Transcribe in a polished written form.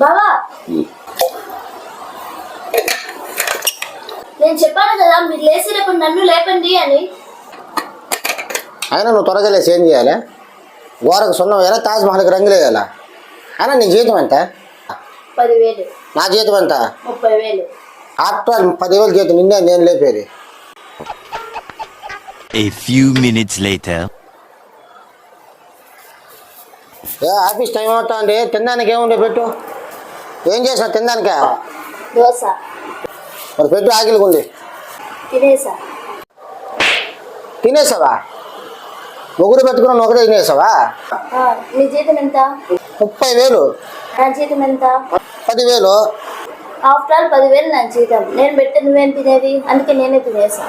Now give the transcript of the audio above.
బావా నేను చెప్పాను కదా మీరు లేచినప్పుడు నన్ను లేపండి అని. అయినా నువ్వు త్వరగా లేచి ఏం చేయాలి? గోరకు సున్నం వేయాలా, తాజ్మహల్కి రంగులు వేయాలా? అయినా నీ జీతం ఎంత? 10,000. నా జీతం ఎంత? 30,000. ఆఫ్టర్ 10,000 జీతం నిన్నే నేను లేపేది. A few minutes later. Office time అవుతా అండి. తినడానికి ఏముండే పెట్టు. ఏం చేసా తినడానికే? దోశ. మరి పెట్టు, ఆకలిగా ఉంది. తినేసా. తినేసావా? ముగ్గురు పెట్టుకుని ఒకటే తినేసావా? మీ జీతం ఎంత? 30,000. నా జీతం ఎంత? 10,000. ఆఫ్టర్ ఆల్ 10,000 నా జీతం. నేను పెడితే నువ్వేం తినేది? అందుకే నేనే తినేసా.